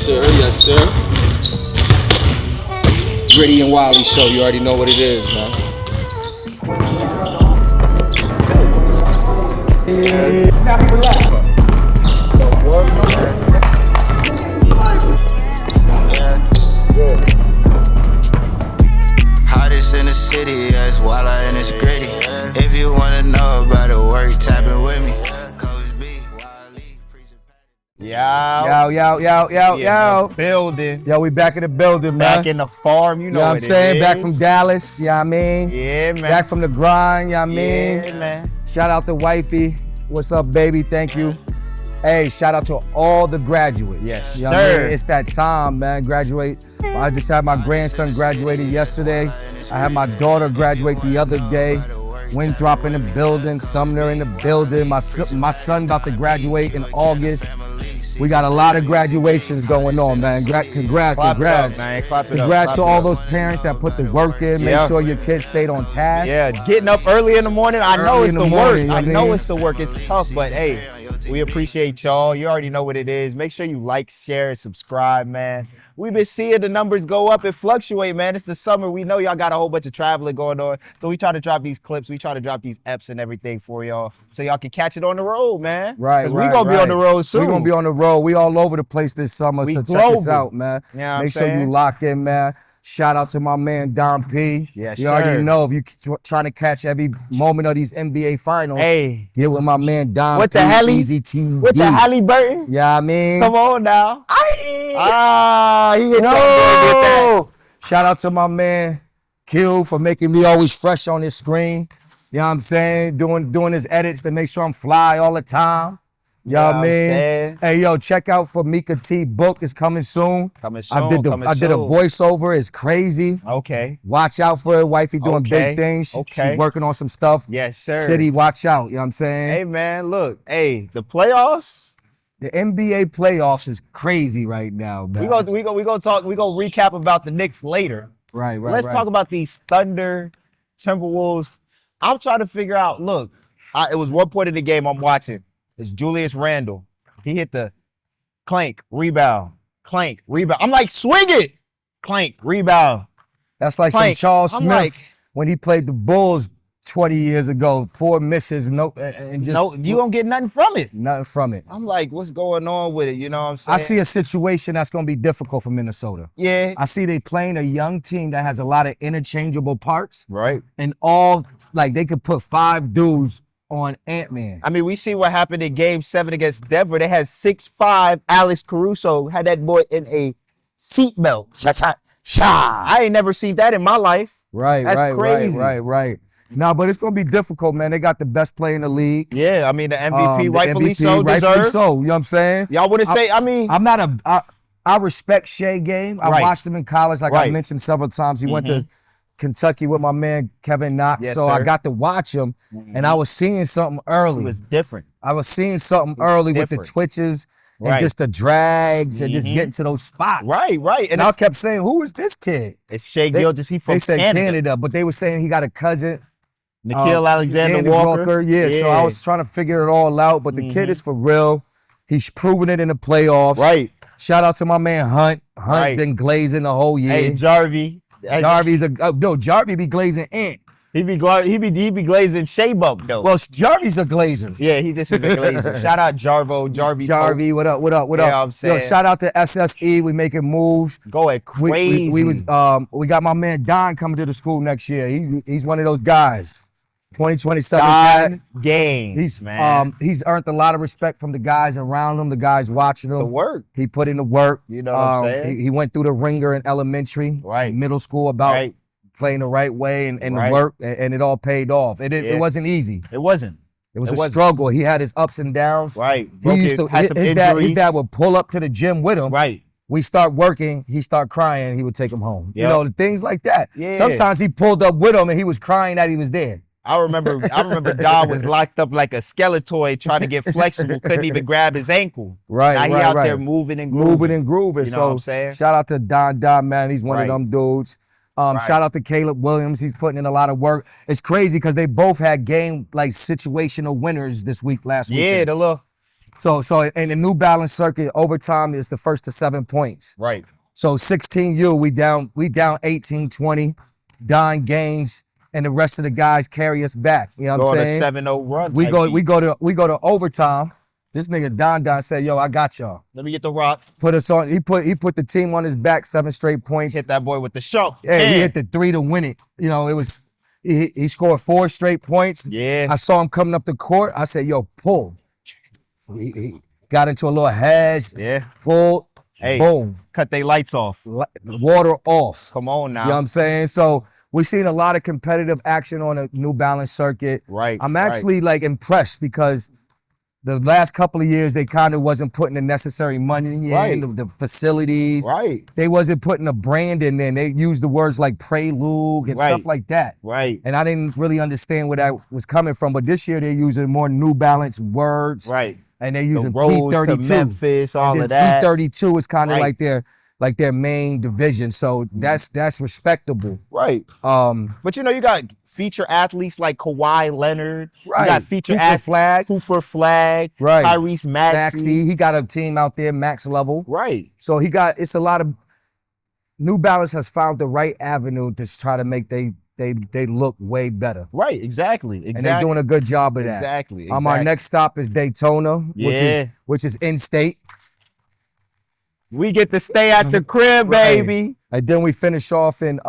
sir. Yes, sir. Gritty and Wylie show. You already know what it is, man. Hottest in the city, yes, Wylie and it's gritty. If you wanna know about the work, tap in with me. Yo. Building. Yo, we back in the building, man. Back in the farm, you know what I'm saying? Back from Dallas, I mean? Yeah, man. Back from the grind, I mean? Yeah, man. Shout out to Wifey. What's up, baby? Thank you. Hey, shout out to all the graduates. Yes, you know what I mean? It's that time, man. Graduate. I just had my grandson graduated yesterday. I had my daughter graduate the other day. Winthrop in the building, Sumner in the building. My son about to graduate in August. We got a lot of graduations going on, man. Congrats. Congrats to all those parents that put the work in. Make sure your kids stayed on task. Yeah, getting up early in the morning. I know it's the work. I know it's the work. It's tough, but hey, we appreciate y'all. You already know what it is. Make sure you like, share, and subscribe, man. We've been seeing the numbers go up and fluctuate, man. It's the summer. We know y'all got a whole bunch of traveling going on. So we try to drop these clips. We try to drop these eps and everything for y'all so y'all can catch it on the road, man. Right, Because we're going to be on the road soon. We're going to be on the road. We all over the place this summer, so check us out, man. Yeah, Make sure you lock in, man. Shout out to my man, Don P. Yes, you already know if you trying to catch every moment of these NBA finals, get with my man, Don what P. The hell Easy TV. What the Halliburton? Yeah, I mean. Come on now. He hit Shout out to my man, Q, for making me always fresh on his screen. You know what I'm saying? Doing his edits to make sure I'm fly all the time. You know what I mean? Hey, yo, check out for Mika T book. It's coming soon. I did a voiceover. It's crazy. Okay. Watch out for it. Wifey doing big things. She's working on some stuff. Yes, sir. City, watch out. You know what I'm saying? Hey, man, look. Hey, the playoffs. The NBA playoffs is crazy right now, man. We gonna recap about the Knicks later. Right. Let's talk about these Thunder, Timberwolves. I'm trying to figure out, look, it was one point in the game I'm watching. It's Julius Randle. He hit the clank, rebound, clank, rebound. I'm like, swing it. Clank, rebound. That's like clank. Some Charles Smith when he played the Bulls 20 years ago. 4 misses, you don't get nothing from it. Nothing from it. I'm like, what's going on with it? You know what I'm saying? I see a situation that's going to be difficult for Minnesota. Yeah. I see they playing a young team that has a lot of interchangeable parts. Right. And all, like, they could put 5 dudes on Ant-Man. I mean, we see what happened in Game 7 against Denver. They had 6'5". Alex Caruso had that boy in a seatbelt. I ain't never seen that in my life. Right, That's crazy. Right. No, but it's going to be difficult, man. They got the best player in the league. Yeah, I mean, the MVP, rightfully so, deserved. You know what I'm saying? Y'all wouldn't say, I respect Shea game. I watched him in college, like I mentioned several times. He went to Kentucky with my man Kevin Knox, so I got to watch him, and I was seeing something early. It was different. I was seeing something early with the twitches and just the drags and just getting to those spots. Right. And I kept saying, who is this kid? It's Shea Gilgeous. He from They said Canada, but they were saying he got a cousin. Nikhil Alexander Walker. Yeah, so I was trying to figure it all out, but the kid is for real. He's proven it in the playoffs. Right. Shout out to my man Hunt. Hunt been glazing the whole year. Hey, Jarvie. Jarvie be glazing Ant. He be glazing Shea Bump though. Well, Jarvie's a glazer. Yeah, he just is a glazer. Shout out Jarvie. What up? Yeah, I'm saying. Yo, shout out to SSE. We making moves. Going crazy. We got my man Don coming to the school next year. He's one of those guys. 2027 Don Gaines, man. He's earned a lot of respect from the guys around him, the guys watching him. The work. He put in the work. You know what I'm saying? He went through the ringer in elementary, middle school about playing the right way and the work, and it all paid off. It wasn't easy. It wasn't. It was a struggle. He had his ups and downs. Right. His dad would pull up to the gym with him. Right. We start working, he start crying, he would take him home. Yep. You know, things like that. Yeah. Sometimes he pulled up with him and he was crying that he was there. I remember Don was locked up like a Skeletor trying to get flexible, couldn't even grab his ankle. Right, now he out there moving and grooving. You know what I'm saying? Shout out to Don, man. He's one of them dudes. Shout out to Caleb Williams. He's putting in a lot of work. It's crazy because they both had game, like, situational winners this week, last week. Yeah, the little So in the New Balance circuit, overtime is the first to 7 points. Right. So 16U, we down 18-20, Don Gaines and the rest of the guys carry us back. You know what I'm saying? Going to 7-0 run. We go to overtime. This nigga Don said, "Yo, I got y'all." Let me get the rock. Put us on. He put the team on his back, 7 straight points. Hit that boy with the shot. Yeah, he hit the 3 to win it. You know, it was he scored 4 straight points. Yeah. I saw him coming up the court. I said, "Yo, pull." He got into a little hash. Yeah. Pulled. Hey, boom. Cut they lights off. Water off. Come on now. You know what I'm saying? So we've seen a lot of competitive action on the New Balance circuit. Right. I'm actually like impressed because the last couple of years they kind of wasn't putting the necessary money in, the facilities. Right. They wasn't putting a brand in there. They used the words like prelude and stuff like that. Right. And I didn't really understand where that was coming from. But this year they're using more New Balance words. Right. And they're using the road P32. To Memphis, all and of that. P32 is kind of like their main division. So that's respectable. Right. But you know, you got feature athletes like Kawhi Leonard. Right. You got feature athletes, Cooper Flag, right. Tyrese Maxey. He got a team out there, max level. Right. So it's a lot of, New Balance has found the right avenue to try to make they look way better. Right, exactly. And they're doing a good job of that. Exactly. Our next stop is Daytona, which is in-state. We get to stay at the crib, baby. And then we finish off in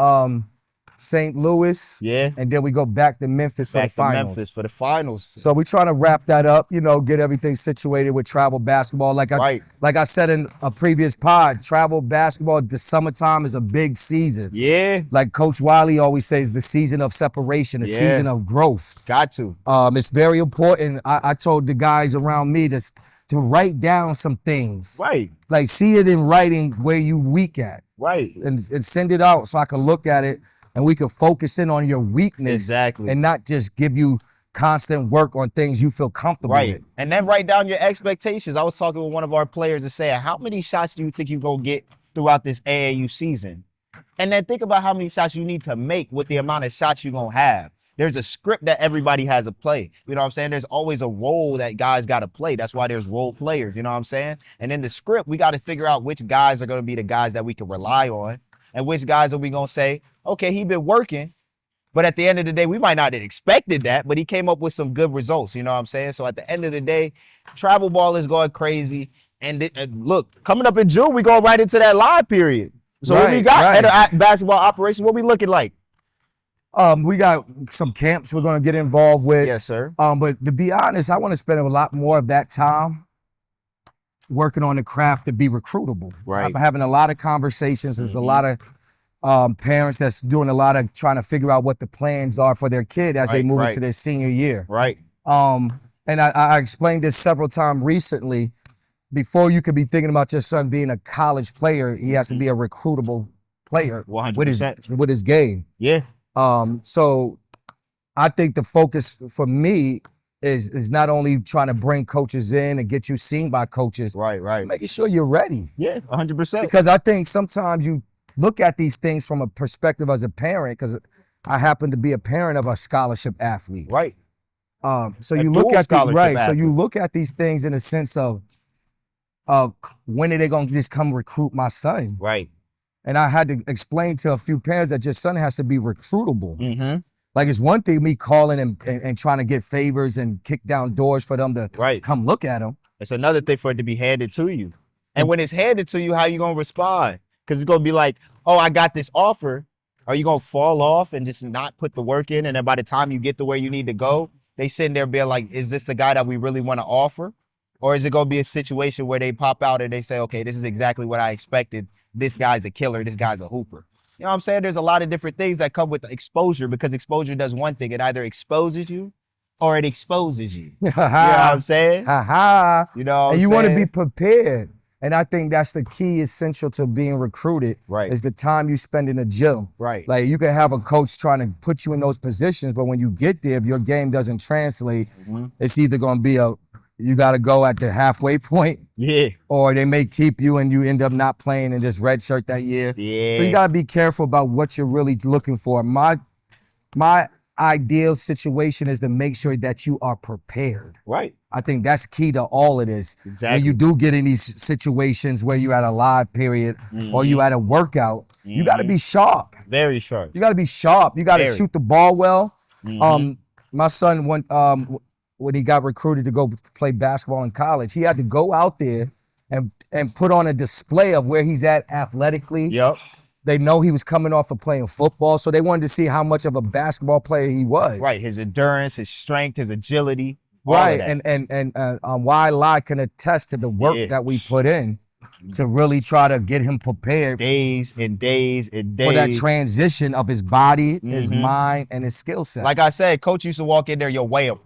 St. Louis. Yeah. And then we go back to Memphis for the finals. So we're trying to wrap that up, you know, get everything situated with travel basketball. Like I said in a previous pod, travel basketball, the summertime is a big season. Yeah. Like Coach Wylie always says, the season of separation, the season of growth. Got to. It's very important. I told the guys around me to write down some things. Right. Like see it in writing where you weak at. Right. And send it out so I can look at it and we can focus in on your weakness. Exactly. And not just give you constant work on things you feel comfortable with. And then write down your expectations. I was talking with one of our players and saying, how many shots do you think you're going to get throughout this AAU season? And then think about how many shots you need to make with the amount of shots you're going to have. There's a script that everybody has to play. You know what I'm saying? There's always a role that guys got to play. That's why there's role players. You know what I'm saying? And in the script, we got to figure out which guys are going to be the guys that we can rely on and which guys are we going to say, okay, he been working, but at the end of the day, we might not have expected that, but he came up with some good results. You know what I'm saying? So at the end of the day, travel ball is going crazy. And look, coming up in June, we go right into that live period. So what we got at basketball operations, what we looking like? We got some camps we're going to get involved with. Yes, sir. But to be honest, I want to spend a lot more of that time working on the craft to be recruitable. Right. I'm having a lot of conversations. There's a lot of parents that's doing a lot of trying to figure out what the plans are for their kid as they move into their senior year. Right. And I explained this several times recently. Before you could be thinking about your son being a college player, he has to be a recruitable player 100%. with his game. Yeah. So I think the focus for me is not only trying to bring coaches in and get you seen by coaches. Right. Making sure you're ready. Yeah, 100%. Because I think sometimes you look at these things from a perspective as a parent, because I happen to be a parent of a scholarship athlete. Right. So you look at so you look at these things in a sense of when are they gonna just come recruit my son? Right. And I had to explain to a few parents that your son has to be recruitable. Mm-hmm. Like it's one thing me calling and trying to get favors and kick down doors for them to come look at him. It's another thing for it to be handed to you. And when it's handed to you, how you gonna respond? Because it's gonna be like, oh, I got this offer. Are you gonna fall off and just not put the work in? And then by the time you get to where you need to go, they sitting there being like, is this the guy that we really want to offer? Or is it gonna be a situation where they pop out and they say, okay, this is exactly what I expected. This guy's a killer. This guy's a hooper. You know what I'm saying? There's a lot of different things that come with exposure because exposure does one thing. It either exposes you or it exposes you. You know what I'm saying? You know and you want to be prepared. And I think that's the key essential to being recruited is the time you spend in the gym. Right. Like you can have a coach trying to put you in those positions, but when you get there, if your game doesn't translate, it's either going to be you got to go at the halfway point. Yeah. Or they may keep you and you end up not playing and just redshirt that year. Yeah. So you got to be careful about what you're really looking for. My ideal situation is to make sure that you are prepared. Right. I think that's key to all of this. Exactly. When you do get in these situations where you're at a live period or you at a workout, you got to be sharp. Very sharp. You got to be sharp. You got to shoot the ball well. My son went when he got recruited to go play basketball in college, he had to go out there and put on a display of where he's at athletically. Yep. They know he was coming off of playing football, so they wanted to see how much of a basketball player he was. Right. His endurance, his strength, his agility. Right. And Wylie can attest to the work that we put in to really try to get him prepared. Days and days and days. For that transition of his body, his mind, and his skill set. Like I said, coach used to walk in there, yo, weigh him.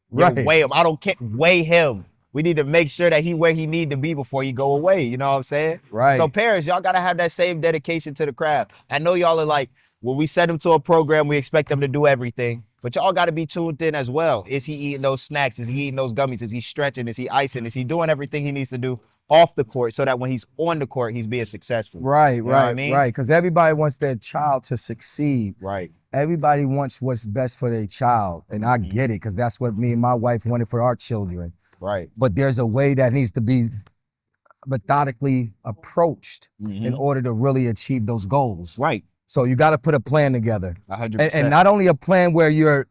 Weigh him. I don't care. Weigh him. We need to make sure that he where he need to be before he go away. You know what I'm saying? Right. So parents, y'all got to have that same dedication to the craft. I know y'all are like, when we send him to a program, we expect them to do everything. But y'all got to be tuned in as well. Is he eating those snacks? Is he eating those gummies? Is he stretching? Is he icing? Is he doing everything he needs to do off the court so that when he's on the court, he's being successful? Right, you know what I mean? Right. Because everybody wants their child to succeed. Right. Everybody wants what's best for their child. And I get it, because that's what me and my wife wanted for our children. Right. But there's a way that needs to be methodically approached in order to really achieve those goals. Right. So you got to put a plan together. 100%. And not only a plan where you're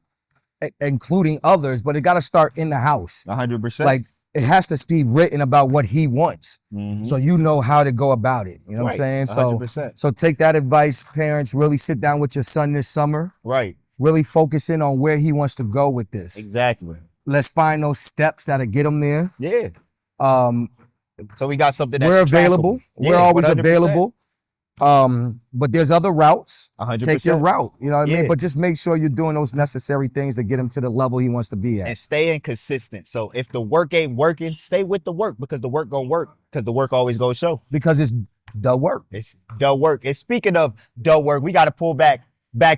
including others, but it got to start in the house. 100%. Like, it has to be written about what he wants. So you know how to go about it. You know what I'm saying? 100%. So take that advice, parents. Really sit down with your son this summer. Right. Really focus in on where he wants to go with this. Exactly. Let's find those steps that'll get him there. Yeah. So we got something that's we're available. Yeah, we're always 100%. available. But there's other routes. 100%. Take your route. You know what I Yeah. mean? But just make sure you're doing those necessary things to get him to the level he wants to be at. And staying consistent. So if the work ain't working, stay with the work, because the work gonna work, because the work always goes show. Because it's the work. It's the work. And speaking of the work, we got to pull back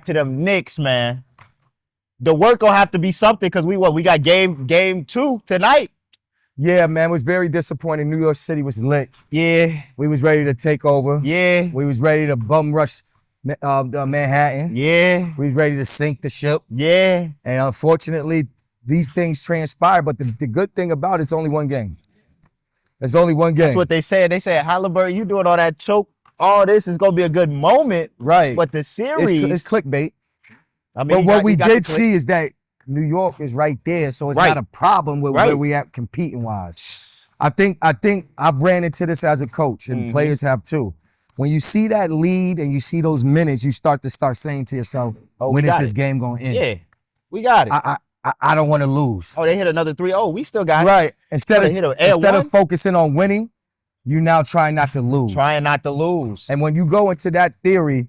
to them Knicks, man. The work gonna have to be something, because we got game 2 tonight. Yeah, man, it was very disappointing. New York City was lit. Yeah. We was ready to take over. Yeah. We was ready to bum rush Manhattan. Yeah. We was ready to sink the ship. Yeah. And unfortunately, these things transpire. But the good thing about it's only one game. It's only one game. That's what they said. They said, Halliburton, you doing all that choke, all this is gonna be a good moment. Right. But the series, it's clickbait. I mean, But what we did see is that New York is right there, so it's not a problem with where we at competing wise. I think I've ran into this as a coach, and players have too. When you see that lead and you see those minutes, you start saying to yourself, when is this game going to end? Yeah, we got it. I don't want to lose. Oh, they hit another 3. Oh, we still got it. Right. Instead of one. focusing on winning, you now trying not to lose. Trying not to lose. And when you go into that theory,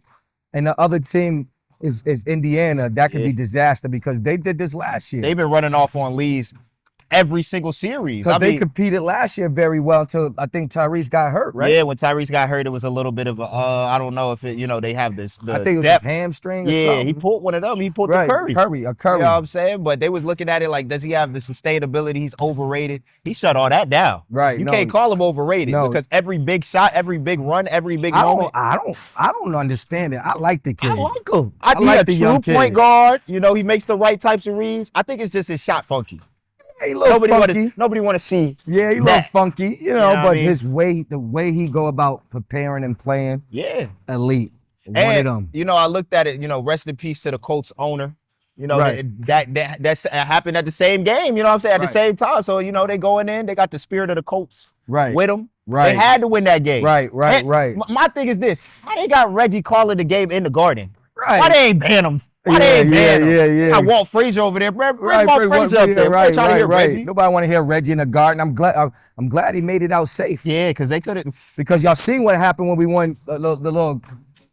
and the other team is Indiana, that could be disaster, because they did this last year. They've been running off on leads every single series. Because they competed last year very well until I think Tyrese got hurt, right? Yeah, when Tyrese got hurt, it was a little bit of a, I don't know if it, they have this. I think it was his hamstring or something. He pulled one of them. He pulled the Curry. Curry. You know what I'm saying? But they was looking at it like, does he have the sustainability? He's overrated. He shut all that down. Right. You can't call him overrated because every big shot, every big run, every big moment. I don't understand it. I like the kid. I like him. He's like a the young true kid. point guard. He makes the right types of reads. I think it's just his shot funky. He a little funky. Nobody want to see. Yeah, he a little funky, know what I but mean? the way he go about preparing and playing, elite. One of them. I looked at it, rest in peace to the Colts owner. Right. That's happened at the same game, you know what I'm saying, at the same time. So, they going in, they got the spirit of the Colts with them. Right. They had to win that game. Right. My thing is this, why they got Reggie calling the game in the Garden? Right. Why they ain't ban him? Why they ain't ban him? Yeah. I Walt Frazier over there. Bring Walt Frazier up there. Right. Reggie. Nobody want to hear Reggie in the Garden. I'm glad he made it out safe. Yeah, because they couldn't. Because y'all seen what happened when we won the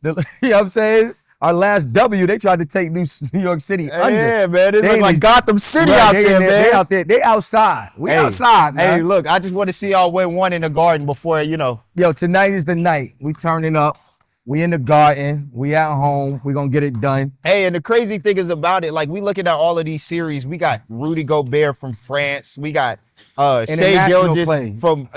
you know what I'm saying? Our last W, they tried to take New York City under. Yeah, man. It look like Gotham City out there, man. They out there. They outside. We outside, man. Hey, look, I just want to see y'all win one in the Garden before, Yo, tonight is the night. We turning up. We in the Garden. We at home. We gonna get it done. Hey, and the crazy thing is about it, like we looking at all of these series. We got Rudy Gobert from France. We got Shai Gilgeous from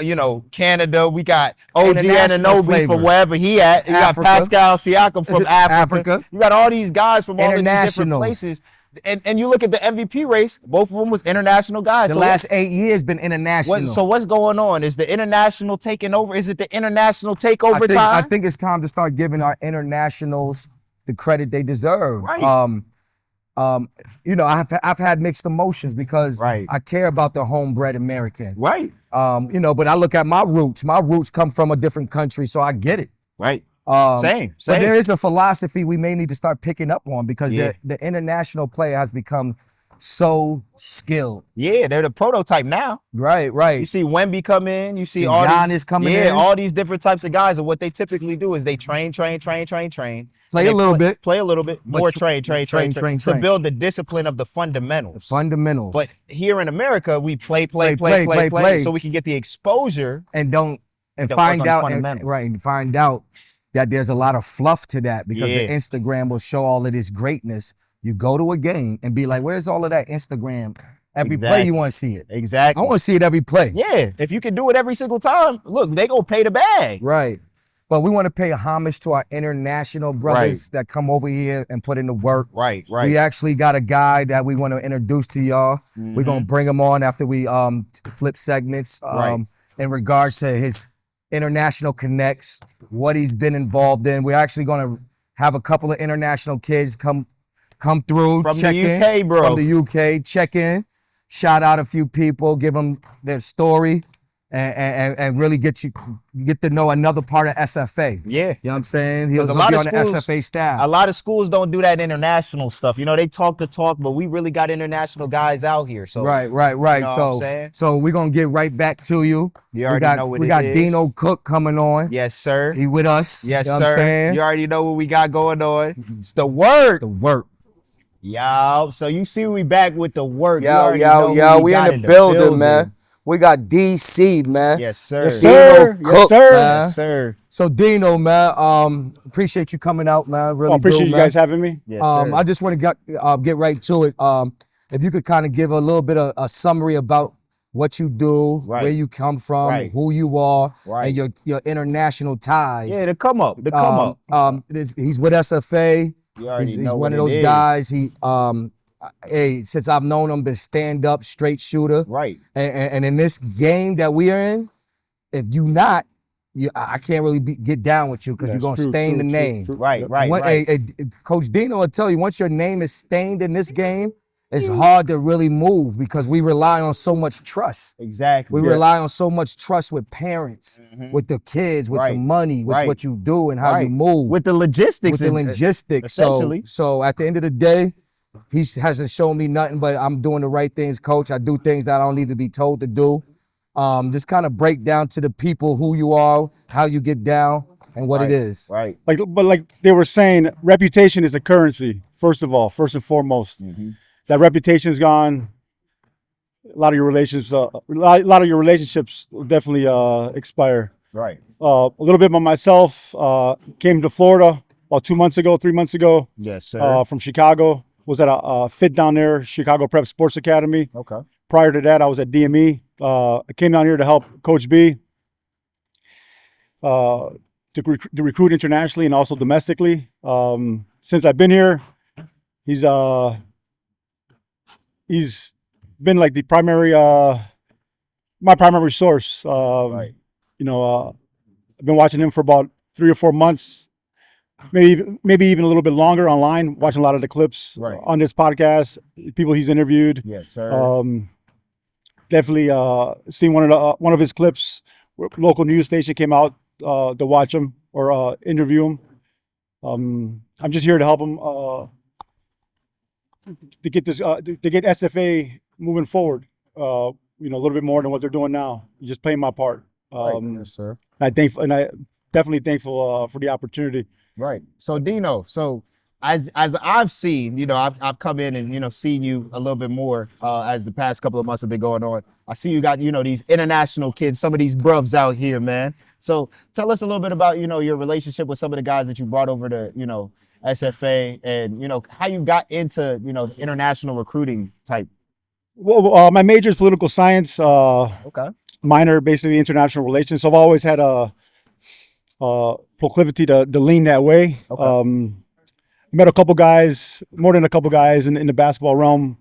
Canada. We got OG Anunoby from wherever he at. You got Pascal Siakam from Africa. You got all these guys from all of these different places. And you look at the MVP race, both of them was international guys. The last 8 years been international. So what's going on? Is the international taking over? Is it the international takeover time? I think it's time to start giving our internationals the credit they deserve. Right. You know, I've had mixed emotions because I care about the homebred American. Right. You know, but I look at my roots. My roots come from a different country, so I get it. Right. Same. But there is a philosophy we may need to start picking up on because the international player has become so skilled. Yeah, they're the prototype now. Right. You see Wemby come in. You see all Giannis coming in. Yeah, all these different types of guys. And what they typically do is they train. Play a little bit. Play a little bit. More train. To build the discipline of the fundamentals. The fundamentals. But here in America, we play. So we can get the exposure. And find out that there's a lot of fluff to that because the Instagram will show all of this greatness. You go to a game and be like, where's all of that Instagram? Every play you want to see it. Exactly. I want to see it every play. Yeah. If you can do it every single time, look, they gonna pay the bag. Right. But we want to pay homage to our international brothers that come over here and put in the work. Right. We actually got a guy that we want to introduce to y'all. We're going to bring him on after we flip segments in regards to his international connects, what he's been involved in. We're actually going to have a couple of international kids come through, from check the UK, in, bro. From the UK, check in, shout out a few people, give them their story, and really get to know another part of SFA. Yeah. You know what I'm saying? He'll be on the SFA staff. A lot of schools don't do that international stuff. You know, they talk the talk, but we really got international guys out here. So Right. You know what I'm saying? So we're gonna get right back to you. You already know what we got Dino Cook coming on. Yes, sir. He with us. Yes, you know sir. What I'm saying? You already know what we got going on. It's the work. The work. Yo, so you see we back with the work. Yo, we in the building, man. We got DC, man. Yes, sir. Yes, sir. Dino Cook, man. Yes, sir. So Dino, man, appreciate you coming out, man. Really appreciate you guys having me. Yes, sir. I just want to get right to it. If you could kind of give a little bit of a summary about what you do, where you come from, who you are, and your international ties. Yeah, the come up. He's with SFA. He's one of those guys. Since I've known him, been stand up, straight shooter. Right. And in this game that we are in, if you not, I can't really get down with you because you're gonna stain the name. Right. Coach Dino will tell you once your name is stained in this game, it's hard to really move because we rely on so much trust. Exactly. We rely on so much trust with parents, with the kids, with the money, with what you do and how you move. With the logistics. Essentially. So at the end of the day, he hasn't shown me nothing but I'm doing the right things, Coach. I do things that I don't need to be told to do. Just kind of break down to the people who you are, how you get down, and what it is. Right. Like they were saying, reputation is a currency, first and foremost. That reputation's gone. A lot of your relationships will definitely expire. Right. A little bit about myself. Came to Florida about 3 months ago. Yes, sir. From Chicago. Was at a fit down there, Chicago Prep Sports Academy. Okay. Prior to that, I was at DME. I came down here to help Coach B to recruit internationally and also domestically. Since I've been here, he's been like the my primary source. You know, I've been watching him for about 3 or 4 months. Maybe even a little bit longer online, watching a lot of the clips on this podcast, people he's interviewed. Yes, sir. Definitely seen one of his clips. Local news station came out to watch him or interview him. I'm just here to help him to get SFA moving forward. You know, a little bit more than what they're doing now. Just playing my part. Yes, sir. I definitely thankful for the opportunity. Right. So Dino, as I've seen, you know, I've come in and, you know, seen you a little bit more as the past couple of months have been going on. I see you got, you know, these international kids, some of these bruvs out here, man. So tell us a little bit about, you know, your relationship with some of the guys that you brought over to, you know, SFA and, you know, how you got into, you know, international recruiting type. Well, my major is political science. Okay. Minor, basically international relations. So I've always had a proclivity to lean that way. Okay. met a couple guys, more than a couple guys in the basketball realm.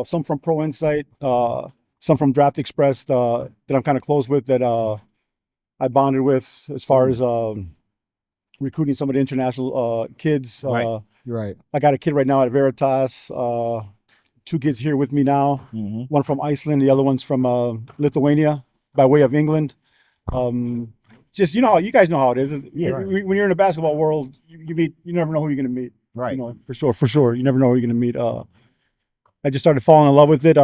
Some from Pro Insight, some from Draft Express that I'm kind of close with, that I bonded with as far as recruiting some of the international kids. Right. I got a kid right now at Veritas. 2 kids here with me now. One from Iceland, the other one's from Lithuania by way of England. Just, you guys know how it is. When you're in the basketball world, you meet, you never know who you're going to meet. Right. For sure. You never know who you're going to meet. I just started falling in love with it.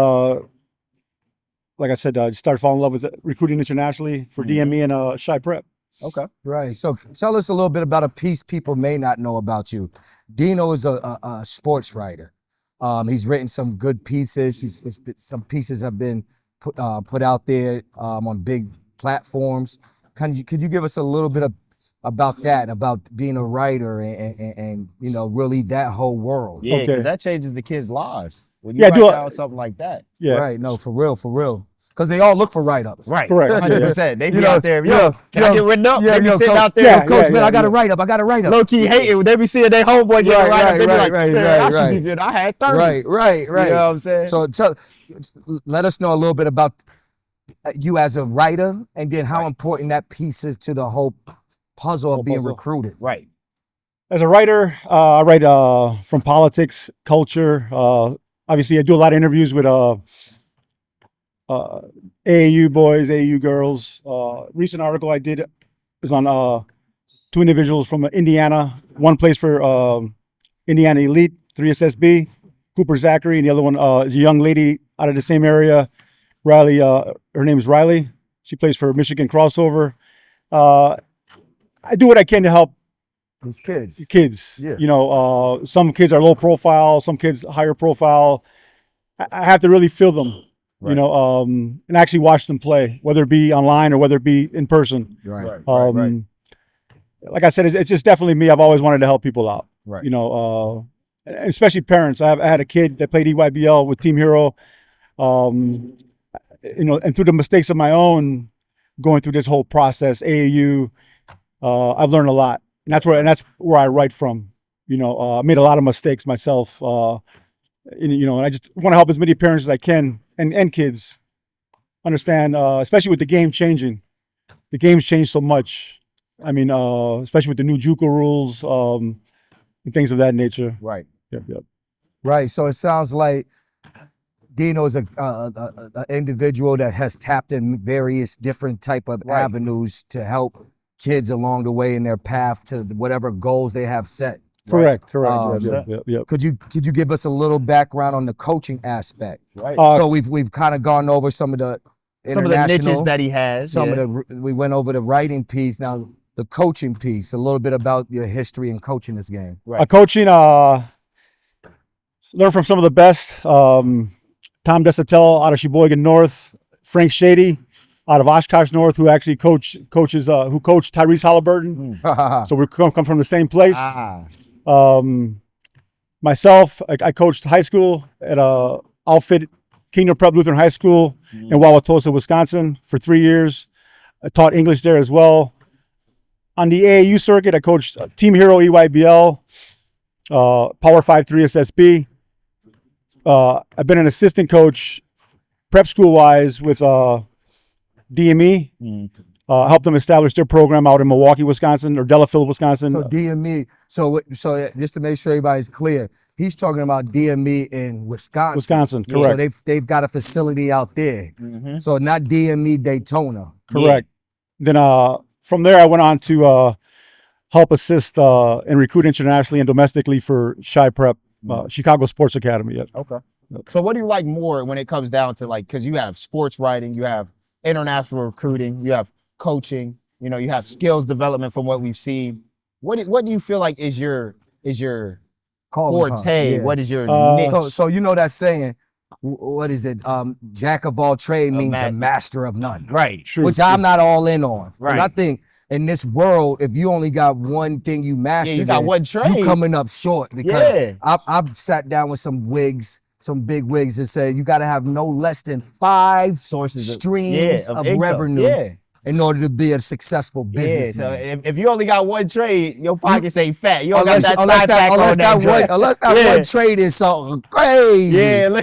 Like I said, I just started falling in love with it, recruiting internationally for DME and Shy Prep. Okay. Right. So tell us a little bit about a piece people may not know about you. Dino is a sports writer. He's written some good pieces. Some pieces have been put out there on big platforms. Could you give us a little bit about that, about being a writer and really that whole world? Yeah, because Okay. that changes the kids' lives. When you write down something like that. Yeah. Right. No, for real. Because they all look for write-ups. Right. Correct. 100%. They be out there. Can I get written up? Yeah, They be sitting coach, out there. coach, man, I got to write up. Low key hating. They be seeing their homeboy get a write up. They be like, I should right. be good. I had 30. Right. You know what I'm saying? So let us know a little bit about you as a writer, and then how important that piece is to the whole puzzle of being recruited. Right. As a writer, I write from politics, culture. Obviously, I do a lot of interviews with AAU boys, AAU girls. Recent article I did was on 2 individuals from Indiana. One plays for Indiana Elite, 3SSB, Cooper Zachary, and the other one is a young lady out of the same area, Riley. Her name is Wylie. She plays for Michigan Crossover. I do what I can to help These kids. kids. Yeah. Some kids are low profile, some kids higher profile. I have to really feel them, and actually watch them play, whether it be online or whether it be in person. Right. Like I said, it's just definitely me. I've always wanted to help people out. Right. Especially parents. I had a kid that played EYBL with Team Hero. And through the mistakes of my own, going through this whole process, AAU, I've learned a lot. And that's where I write from. I made a lot of mistakes myself. And I just want to help as many parents as I can and kids understand, especially with the game changing. The game's changed so much. I mean, especially with the new JUCO rules and things of that nature. Right. Yep. Right. So it sounds like Dino is a individual that has tapped in various different type of avenues to help kids along the way in their path to whatever goals they have set. Correct. Yep. Could you give us a little background on the coaching aspect? Right. So we've kind of gone over some of the niches that he has. We went over the writing piece. Now the coaching piece, a little bit about your history in coaching this game. Right. Coaching, learned from some of the best. Tom Desautel out of Sheboygan North, Frank Shady out of Oshkosh North, who actually coached Tyrese Halliburton. So we come from the same place. Myself, I coached high school at outfit Kingdom Prep Lutheran High School in Wauwatosa, Wisconsin for 3 years. I taught English there as well. On the AAU circuit, I coached Team Hero EYBL, Power 5 3SSB. I've been an assistant coach prep school-wise with DME. Helped them establish their program out in Milwaukee, Wisconsin, or Delafield, Wisconsin. So DME. So just to make sure everybody's clear, he's talking about DME in Wisconsin. Wisconsin, correct. So they've got a facility out there. So not DME Daytona. Correct. Then from there, I went on to help assist and recruit internationally and domestically for Shy Prep, Chicago Sports Academy. Yep. Okay. So what do you like more when it comes down to because you have sports writing, you have international recruiting, you have coaching, you have skills development from what we've seen. What do you feel like is your forte? Yeah. What is your niche? So that saying, what is it? Jack of all trade means a master of none. Right. True. Which I'm not all in on. Right. I think in this world, if you only got one thing you master, you got one trade. you coming up short. Because I've sat down with some big wigs that say you got to have no less than 5 sources streams of revenue in order to be a successful Yeah, businessman. so if you only got one trade, your pockets ain't fat. You don't got that unless thigh pack on that joint. unless that one trade is so crazy. Yeah,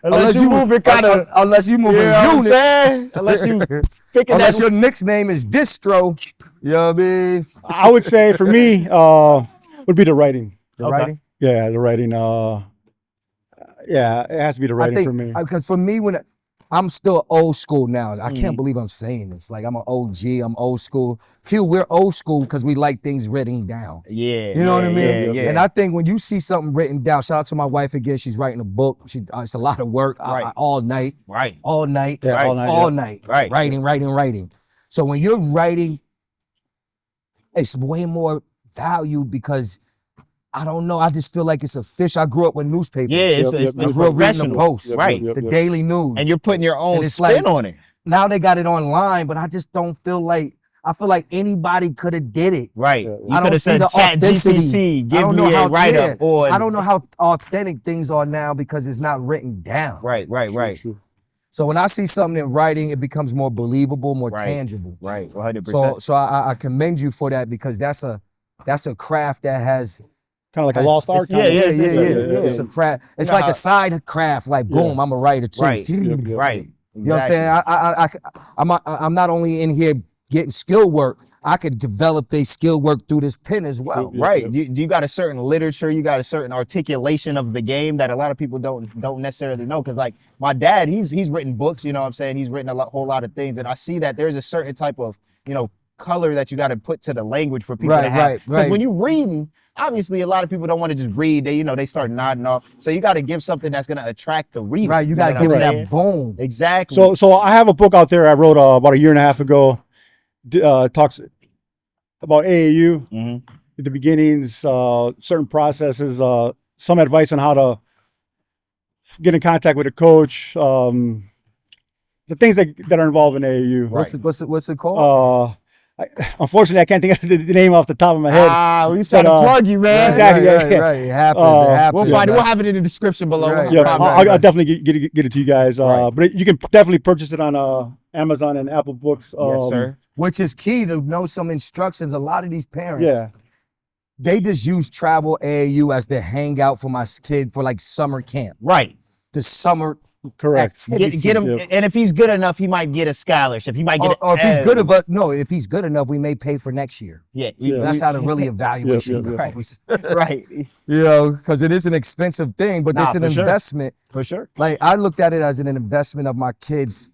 unless you moving kind of, unless you moving units. Unless you picking unless that. your Knicks name is Distro. You know what I mean? I would say for me, would be the writing. The writing. Yeah, the writing. Yeah, it has to be the writing for me. Because for me, when I'm still old school now. I can't believe I'm saying this. Like, I'm an OG, I'm old school. We're old school because we like things written down. Yeah. You know what I mean? Yeah. And I think when you see something written down, shout out to my wife again, she's writing a book. It's a lot of work all night. Right. All night. Yeah, all night. Right. Writing. So when you're writing, it's way more value because I don't know. I just feel like it's official. I grew up with newspapers. Yeah, it's I grew up reading the professional. Post, Right. the Daily News. And you're putting your own And it's spin like- on it. Now they got it online, but I just don't feel like, I feel like anybody could have did it. Right. Yeah. You I could don't have see said the Chat authenticity. GPT, I give don't me know a how, write-up on. I don't know how authentic things are now because it's not written down. Right. So when I see something in writing, it becomes more believable, more Right. tangible. Right, 100%. So I commend you for that because that's a craft that has Kind of like a lost art. yeah, kinda. yeah. It's a craft. It's You know like a side craft. Like boom, I'm a writer too. Right. You Right. know what I'm saying? I'm not only in here getting skill work. I could develop a skill work through this pen as well. Right. You got a certain literature, you got a certain articulation of the game that a lot of people don't necessarily know. Cause like my dad, he's written books, you know what I'm saying? He's written whole lot of things. And I see that there's a certain type of, color that you got to put to the language for people to have. Because when you reading, obviously a lot of people don't want to just read. They start nodding off. So you got to give something that's going to attract the reader. Right. You got to give it that boom. Exactly. So I have a book out there I wrote about a year and a half ago. Talks about AAU, at the beginnings, certain processes, some advice on how to get in contact with a coach, the things that are involved in AAU. What's it called? Unfortunately, I can't think of the name off the top of my head. We was trying to plug you, man. Exactly. Right. It happens. We'll find it. We'll have it in the description below. Right. Yeah, I'll definitely get it to you guys. But you can definitely purchase it on Amazon and Apple Books. Yes, sir. Which is key to know some instructions. A lot of these parents, Yeah. they just use travel AAU as their hangout for my kid for like summer camp. Right. The summer Correct. activity. Get him, and if he's good enough, he might get a scholarship. He might get. Or if he's good if he's good enough, we may pay for next year. Yeah. That's how the really evaluation Yeah. goes. Right. You know, because it is an expensive thing, but it's an for sure. investment. For sure. Like I looked at it as an investment of my kids'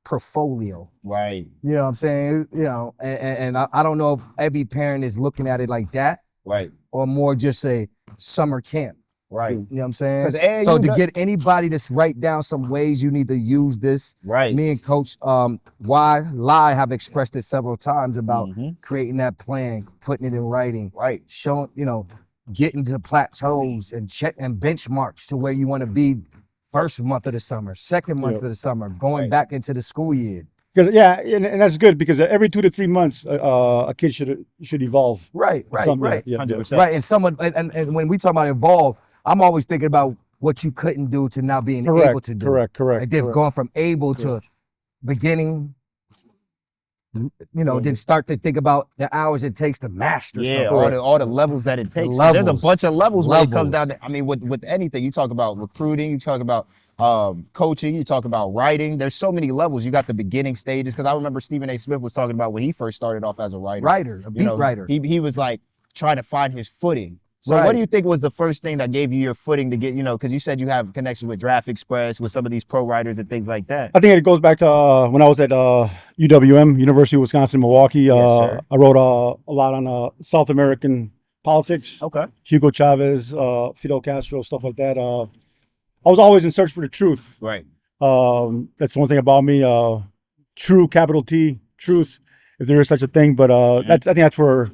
portfolio. Right. You know what I'm saying? You know, and I don't know if every parent is looking at it like that Right. or more just a summer camp. Right. You know what I'm saying? 'Cause AAU So to does- get anybody to write down some ways you need to use this, Right. me and Coach Wylie have expressed it several times about creating that plan, putting it in writing, Right. showing, getting to plateaus and benchmarks to where you want to be first month of the summer, second month of the summer, going back into the school year. Because and that's good because every 2 to 3 months a kid should evolve. Right. Yeah. 100%. Right, and someone, and when we talk about involved, I'm always thinking about what you couldn't do to now being able to do. Correct. Like they've gone from able to beginning, then start to think about the hours it takes to master Yeah, something. all the levels that it takes. levels. There's a bunch of levels when it comes Levels. down to, I mean, with anything. You talk about recruiting, you talk about coaching, you talk about writing. There's so many levels. You got the beginning stages. Because I remember Stephen A. Smith was talking about when he first started off as a writer. A beat writer. He was like trying to find his footing. So Right. what do you think was the first thing that gave you your footing to get, because you said you have connection with Draft Express, with some of these pro writers and things like that? I think it goes back to when I was at UWM, University of Wisconsin-Milwaukee. sir. I wrote a lot on South American politics. Okay. Hugo Chavez, Fidel Castro, stuff like that. I was always in search for the truth. Right. That's one thing about me. True, capital T, truth, if there is such a thing. But I think that's where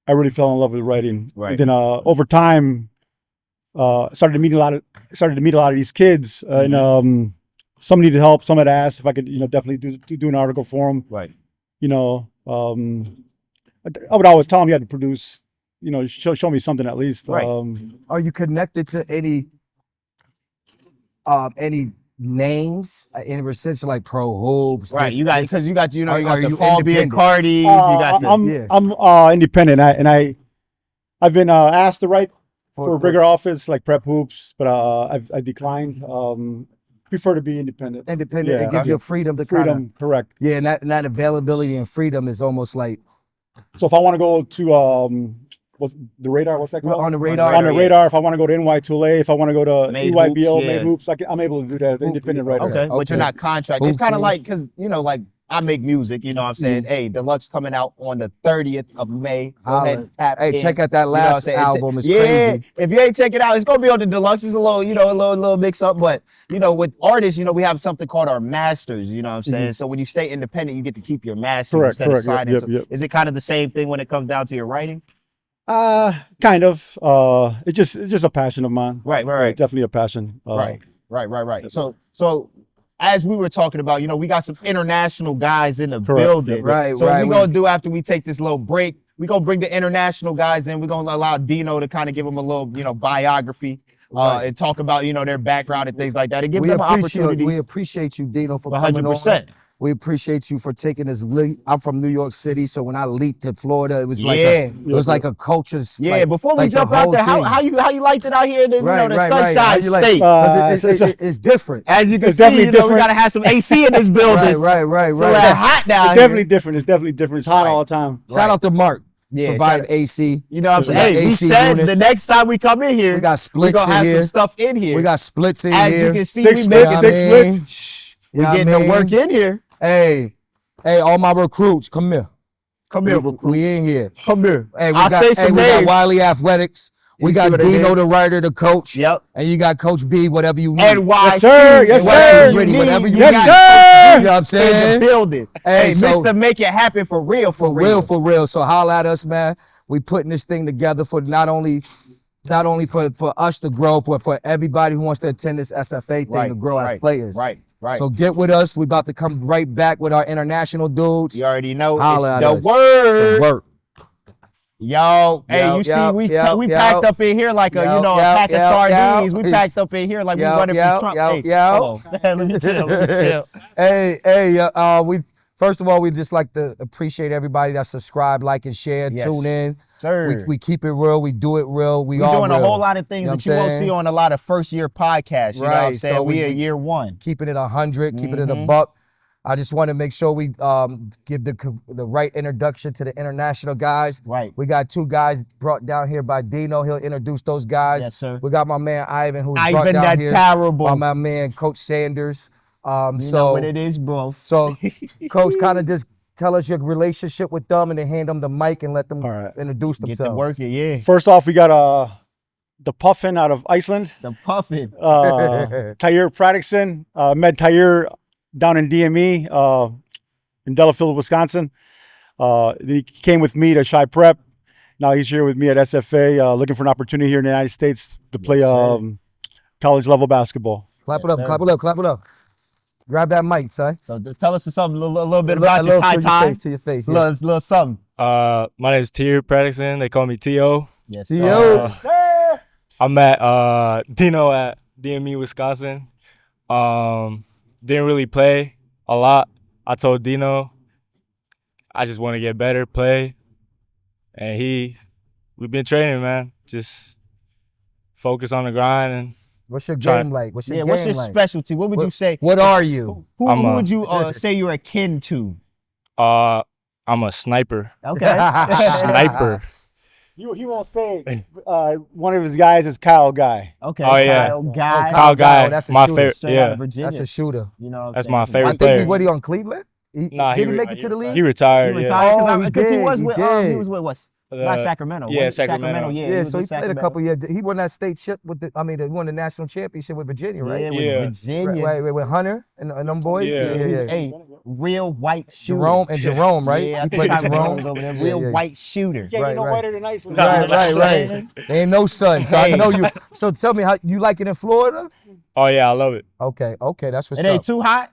I really fell in love with writing. Right. And then over time, started to meet a lot of these kids, and some needed help. Some had asked if I could, definitely do an article for them. Right. I would always tell them you had to produce. Show me something at least. Right. Are you connected to any names in essential like Pro Hoops. Right, you got because you got are the you Paul B and independent? Cardi. You got the I'm independent. I've been asked to write for a bigger office like Prep Hoops, but I declined. Prefer to be independent. Independent. It gives you freedom to freedom. Correct. Yeah, and that availability and freedom is almost like. So if I want to go to what's the radar? What's that called? On the radar. On the radar. If I want to go to NY2LA, if I want to go to Made EYBL, Hoops, Made Hoops, I'm able to do that as an independent writer. Okay, but you're not contracted. It's kind of like because like I make music. You know what I'm saying? Hey, Deluxe coming out on the 30th of May. Go ahead, tap in. Check out that last album. It's crazy. crazy. If you ain't check it out, it's gonna be on the Deluxe. It's a little, a little mix up, but with artists, we have something called our masters. You know what I'm saying? So when you stay independent, you get to keep your masters instead of signing. Yep. Is it kind of the same thing when it comes down to your writing? Kind of. It's just a passion of mine. Right. Definitely a passion. Right. So as we were talking about, we got some international guys in the building. Right. So what we're gonna do after we take this little break, we're gonna bring the international guys in. We're gonna allow Dino to kind of give them a little, biography. And talk about, their background and things like that, and give them an opportunity. We appreciate you, Dino, for coming 100%. on. We appreciate you for taking this leap. I'm from New York City, so when I leaped to Florida, it was like a culture's. Yeah, before we jump out there, how you liked it out here in the, Sunshine State? It's different. As you can see, we gotta have some AC in this building. Right. So it's hot down. It's definitely different. It's definitely different. It's hot all the time. Shout out to Mark. Yeah, provide AC. You know what I'm saying? Hey, we said the next time we come in here, we got splits we're gonna in here. Some stuff in here. We got splits in As here. you can see, six splits. We're getting the work in here. Hey, all my recruits, come here. Come here, recruit. We in here. Come here. Hey, we got Wylie Athletics. We got Dino, the writer, the coach. Yep. And you got Coach B, whatever you need. NYC. Yes, sir. Yes, sir. Whatever you yes, need. sir. You know what I'm saying? In the building. Hey, so, Mr. Make It Happen for real. For real. So holla at us, man. We putting this thing together for not only for us to grow, but for everybody who wants to attend this SFA thing to grow as players. Right. So get with us. We about to come right back with our international dudes. You already know holla it's the word. work. Yo, hey, you see, we packed up in here like a pack of sardines. We packed up in here like we running from Trump. Let me chill. We first of all, we just like to appreciate everybody that subscribe, like, and share, tune in. Sir. We keep it real. We do it real. We're doing a whole lot of things that you won't see on a lot of first-year podcasts. You know what I'm saying? So we are year one. Keeping it 100, keeping it a buck. I just want to make sure we give the right introduction to the international guys. Right. We got two guys brought down here by Dino. He'll introduce those guys. Yes, sir. We got my man Ivan, who's brought down here. Terrible. By my man Coach Sanders. You know what it is, bro. So, Coach, kind of just tell us your relationship with them, and then hand them the mic and let them introduce themselves. Get to work it, yeah. First off, we got the Puffin out of Iceland. The Puffin. Tyre Pradixon. Met Tyre down in DME in Delafield, Wisconsin. He came with me to Shy Prep. Now he's here with me at SFA, looking for an opportunity here in the United States to play college level basketball. Clap it up. Grab that mic, son. So just tell us something, a little bit about your tie. To your face. Little something. My name is Tyre Pradixon. They call me T.O. Yes, T.O. I met Dino at DME, Wisconsin. Didn't really play a lot. I told Dino I just want to get better, play. And we've been training, man. Just focus on the grind. And what's your game like? What's your specialty? What would you say? What are you? Who would you say you're akin to? I'm a sniper. Okay. Sniper. He won't say one of his guys is Kyle Guy. Okay. Oh, yeah. Kyle Guy. That's a my shooter. favorite. Yeah. That's a shooter. You know, that's my I favorite think player. he on Cleveland? Did he make it to the league? He retired. Because he was with what? Not Sacramento. Yeah, Sacramento. Yeah, so he played a couple years. He won that state chip he won the national championship with Virginia, right? Yeah, with Virginia. Right, with Hunter and them boys. Yeah. Hey, real white shooter. Jerome, right? Yeah, he played Jerome. Real white shooter. Yeah, you know whiter than ice. Right. There ain't no sun, so I know you. So tell me, how you like it in Florida? Oh, yeah, I love it. Okay, that's what's up. It ain't too hot?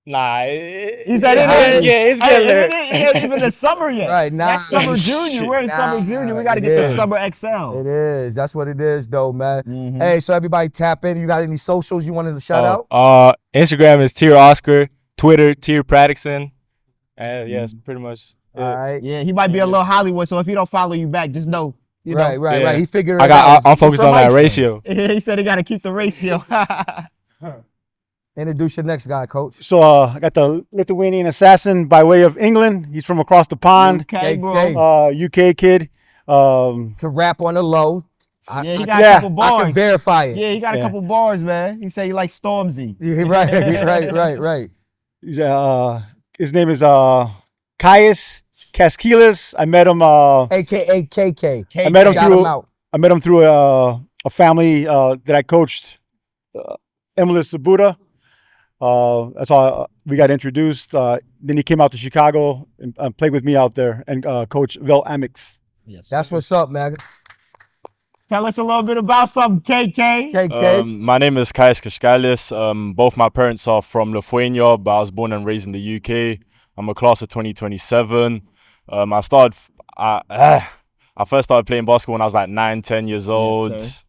Nah, He said it's getting there. It ain't even the summer yet. Right, nah. That's summer junior. We're in summer junior. We got to it get the is. summer XL. It is. That's what it is, though, man. Hey, so everybody tap in. You got any socials you wanted to shout out? Instagram is Tier Oscar, Twitter Tier Pradixon. Yes, pretty much. All right. Yeah, he might be a little Hollywood, so if he don't follow you back, just know. Right. He figured it out. I'm focused on that ratio. He said he got to keep the ratio. Introduce your next guy, coach. So I got the Lithuanian assassin by way of England. He's from across the pond. Okay, bro. UK kid. Can rap on the low. He got a couple bars. I can verify it. Yeah, he got a couple bars, man. He said he likes Stormzy. Yeah, right. He's, his name is Caius Kaskilas. I met him. AKA KK. I met him Shout through. him out. I met him through a family that I coached, Emilis Buddha. That's how we got introduced. Then he came out to Chicago and played with me out there, and Coach Vel Amix. Yes, That's what's up, man. Tell us a little bit about something, KK. KK. My name is Kais Kashkalis. Both my parents are from Lithuania, but I was born and raised in the UK. I'm a class of 2027. I first started playing basketball when I was like 9, 10 years old. Yes,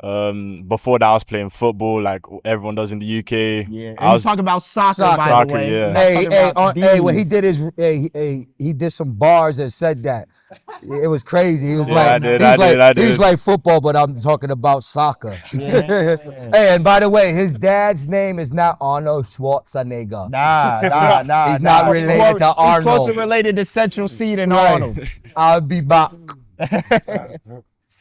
Before that, I was playing football like everyone does in the UK. Yeah, and talking about soccer, by Soccer, the way. yeah. Hey, when he did his, he did some bars that said that. It was crazy. He was I he was did. like football, but I'm talking about soccer. Hey, and by the way, his dad's name is not Arnold Schwarzenegger. Nah. He's not related to He's Arnold. closer related to Central Seed and Right. Arnold. I'll be back.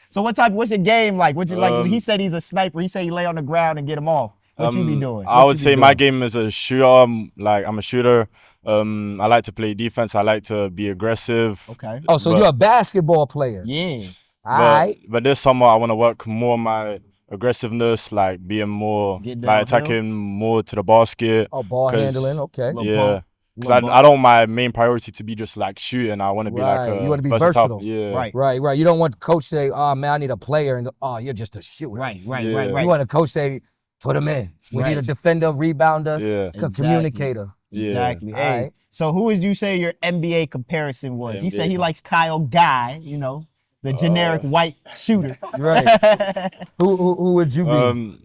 So what's your game like? Like? He said he's a sniper. He said he lay on the ground and get him off. What you be doing? I would say my game is a shooter. I'm a shooter. I like to play defense. I like to be aggressive. Okay. Oh, so you're a basketball player? Yeah. All right. But this summer I want to work more on my aggressiveness, like being more, Get like downhill? attacking more to the basket. Oh, ball 'Cause- handling. Okay. Yeah. Because I don't want my main priority to be just like shooting. I want to be like Right. a You wanna be versatile. versatile. Yeah. Right. You don't want the coach to say, "Oh man, I need a player," and you're just a shooter. Right. Yeah. You want a coach say, "Put him in. We need a defender, rebounder, Yeah. communicator." Yeah. Exactly. All Hey, right. so who would you say your NBA comparison was? He said he NBA. likes Kyle Guy, the generic white shooter. Right. Who would you be?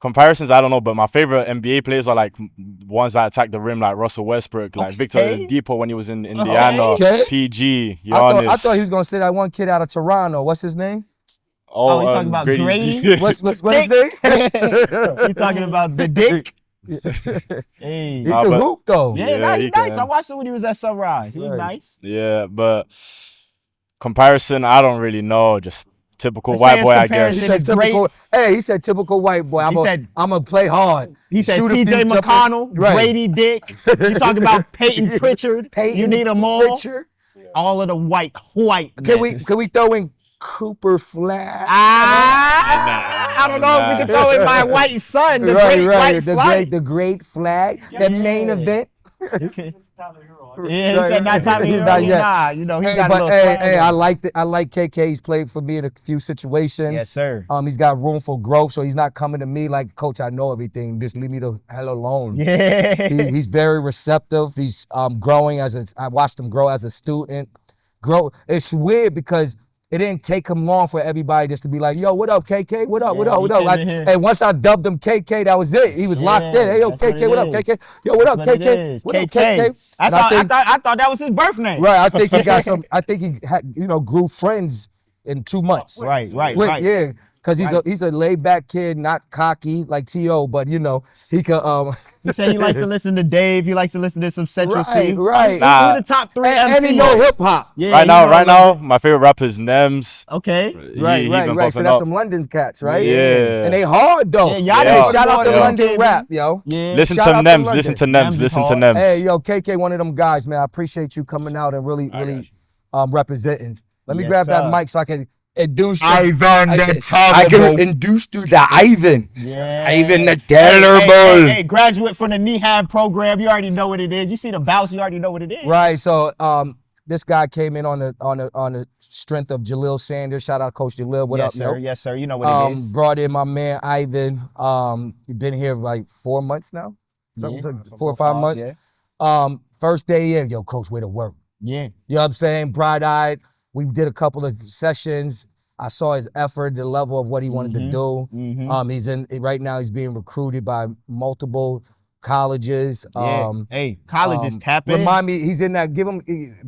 Comparisons, I don't know, but my favorite NBA players are like ones that attack the rim, like Russell Westbrook, like Victor Oladipo when he was in Indiana, Okay. PG, I Giannis. thought he was gonna say that one kid out of Toronto. What's his name? Oh, you talking about Grady? What's his name? You talking about the dick? Hey. He can hoop though. Yeah, he he's nice. can. I watched him when he was at Sunrise. He was Right. nice. Yeah, but comparison, I don't really know. Just typical Let's white say boy, his I He guess. comparison- said typical. Hey, he said typical white boy. I'm gonna play hard. He said Shoot a few TJ jumper- McConnell, Right. Grady Dick. You talking about Peyton Pritchard? You need them all. Pritchard. All of the white Can men. we throw in Cooper Flag? I don't know if we can throw in my white son, the great white flight. The great flag, the main event. Yeah, he said not Tommy Hero. Not yet. Nah, he got a little But swag hey, on I him. like KK. He's played for me in a few situations. Yes, sir. He's got room for growth, so he's not coming to me like, "Coach, I know everything. Just leave me the hell alone." Yeah. He's very receptive. He's growing I watched him grow as a student. It's weird because it didn't take him long for everybody just to be like, "Yo, what up, KK? What up? What up? What up?" he came in here. And once I dubbed him KK, that was it. He was locked in. Hey, yo, that's KK, what what it up, is. KK? Yo, what up, That's what it KK? is. What up, KK. KK? I And thought that was his birth name. right, I think he got some. I think he grew friends in 2 months. Right. Yeah, because he's a laid back kid, not cocky like T.O., but he could He said he likes to listen to Dave. He likes to listen to some Central C. right. Nah. Who the top 3 And MCs? he know hip hop. Yeah, Right he know now, my favorite rapper is Nems. Okay. He been Right. So popping that's up. some London cats, right? Yeah. And they hard though. Yeah, y'all Hey, know shout out to yeah. London KK. rap, yo. Yeah. Listen Shout to out to Nems. London. Listen to Nems Nems. is Listen to hard. Nems. Hey, yo, KK, one of them guys, man. I appreciate you coming out and really representing. Let me Yes, grab that sir. mic so I can induce the Ivan I can induce to the Ivan. Yeah. Ivan the Hey, terrible. hey, graduate from the Nehab program. You already know what it is. You see the bounce, you already know what it is. Right. So this guy came in on the strength of Jalil Sanders. Shout out Coach Jalil. What yes, up, sir. yo? Yes, sir. You know what it is. Brought in my man Ivan. He's been here like 4 months now. something like 4 or 5 months. First day in, yo, coach, way to work. Yeah. You know what I'm saying? Bright-eyed. We did a couple of sessions. I saw his effort, the level of what he wanted to do. Right now he's being recruited by multiple colleges. Hey, colleges tap in. Remind me, he's in that,